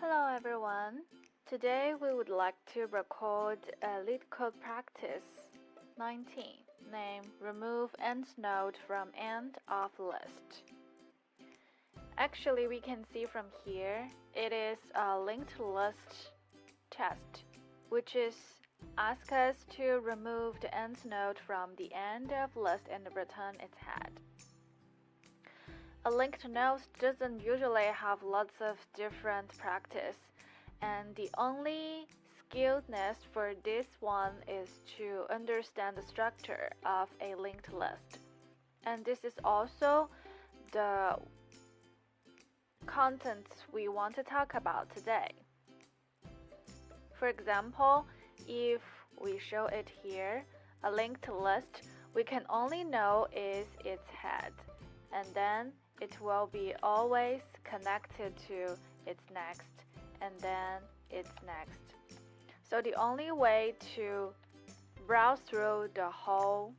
Hello everyone. Today we would like to record a Leetcode practice 19 named Remove End Node from End of List. Actually, we can see from here it is a linked list test, which is ask us to remove the end node from the end of list and return its head. A linked node doesn't usually have lots of different practice, and the only skilledness for this one is to understand the structure of a linked list. And this is also the content we want to talk about today. For example, if we show it here, a linked list, we can only know is its head, and then it will be always connected to its next, and then its next. So the only way to browse through the whole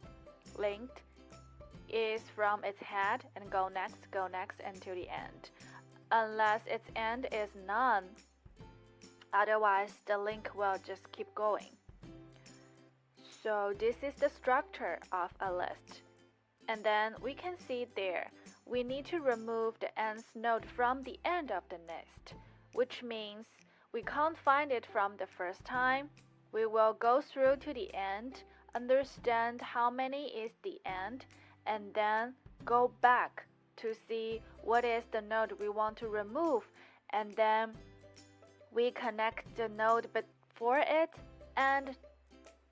linked is from its head and go next until the end, unless its end is none. Otherwise, the link will just keep going. So this is the structure of a list. And then we can see there, we need to remove the ends node from the end of the list, which means we can't find it from the first time. We will go through to the end, understand how many is the end, and then go back to see what is the node we want to remove, and then we connect the node before it and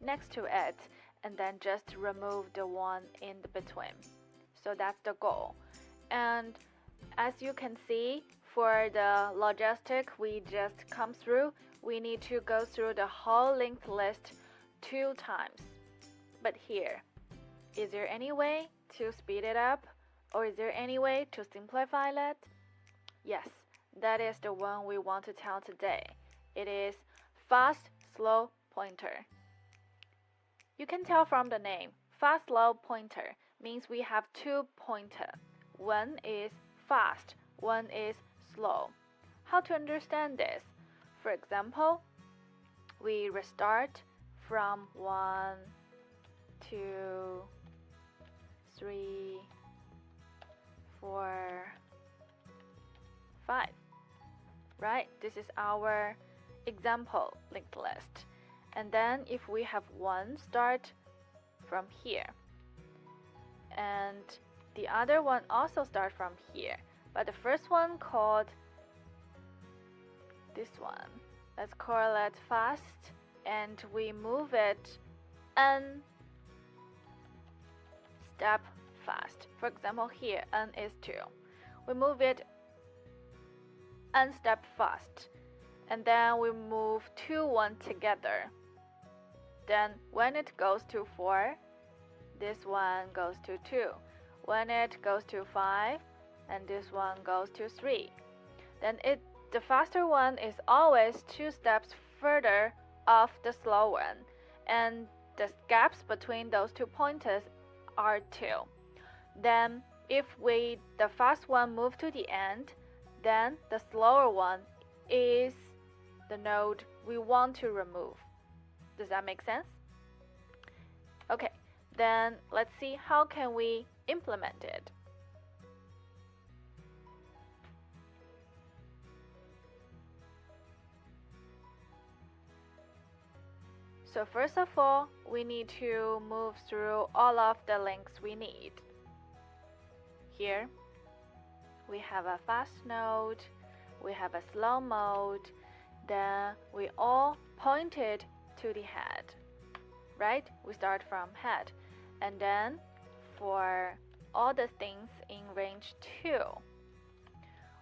next to it, and then just remove the one in between. So that's the goal. And as you can see, for the logistic we just come through, we need to go through the whole linked list 2 times. But here, is there any way to speed it up? Or is there any way to simplify it? Yes, that is the one we want to tell today. It is fast, slow pointer. You can tell from the name, fast, slow pointer means we have 2 pointers. One is fast, one is slow. How to understand this? For example, we restart from 1, 2, 3, 4, 5. Right? This is our example linked list. And then if we have one start from here, and the other one also start from here, but the first one called this one. Let's call it fast, and we move it n step fast. For example, here n is 2. We move it n step fast, and then we move 2, 1 together. Then when it goes to 4, this one goes to 2. When it goes to 5, and this one goes to 3. Then the faster one is always 2 steps further off the slow one, and the gaps between those 2 pointers are 2. Then if the fast one move to the end, then the slower one is the node we want to remove. Does that make sense? Okay, then let's see how can we implement it. So first of all, we need to move through all of the links we need. Here, we have a fast node, we have a slow mode, then we all pointed to the head, right? We start from head, and then for all the things in range 2,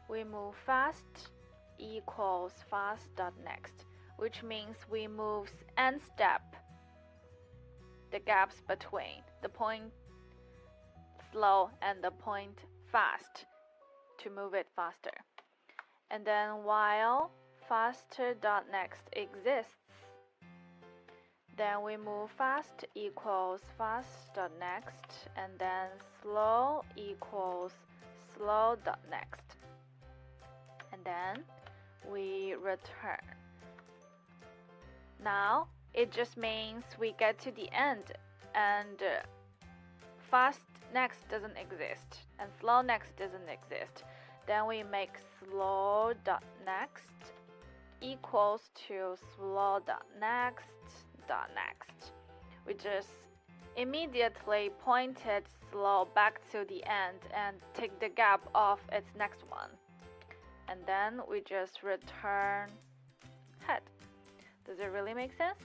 we move fast equals fast.next, which means we move n step the gaps between the point slow and the point fast to move it faster. And then while faster.next exists, then we move fast equals fast.next, and then slow equals slow.next. And then we return. Now, it just means we get to the end and fast next doesn't exist and slow next doesn't exist. Then we make slow.next equals to slow.next. We just immediately pointed slow back to the end and take the gap of its next one. And then we just return head. Does it really make sense?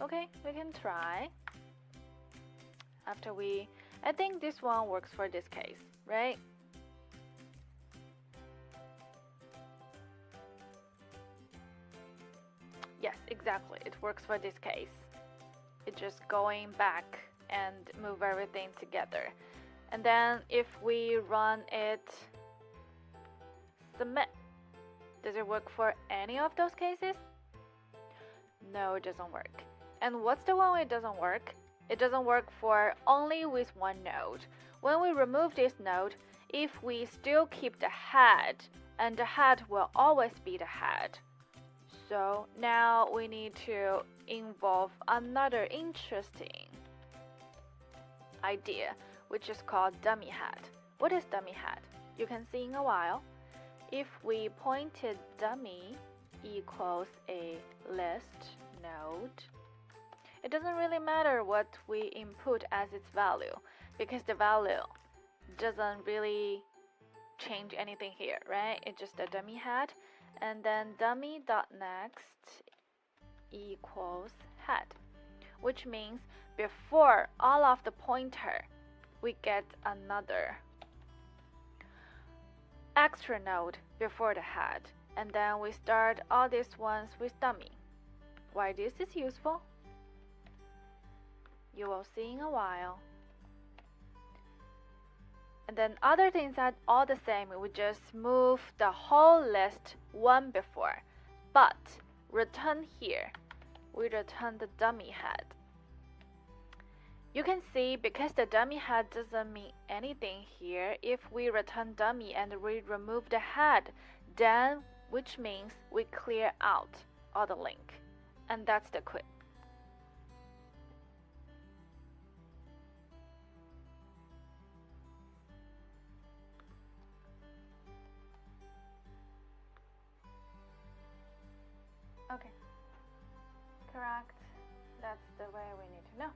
Okay, we can try. I think this one works for this case, right? Yes, exactly. It works for this case. It's just going back and move everything together. And then if we run it, submit. Does it work for any of those cases? No, it doesn't work. And what's the one it doesn't work? It doesn't work for only with one node. When we remove this node, if we still keep the head, and the head will always be the head. So now we need to involve another interesting idea, which is called dummy head. What is dummy head? You can see in a while. If we pointed dummy equals a list node, it doesn't really matter what we input as its value because the value doesn't really change anything here, right? It's just a dummy head. And then dummy.next equals head, which means before all of the pointer, we get another extra node before the head. And then we start all these ones with dummy. Why this is useful? You will see in a while. And then other things are all the same. We just move the whole list one before. But return here, we return the dummy head. You can see because the dummy head doesn't mean anything here, if we return dummy and we remove the head, then which means we clear out all the link. And that's the quit. Okay, correct. That's the way we need to know.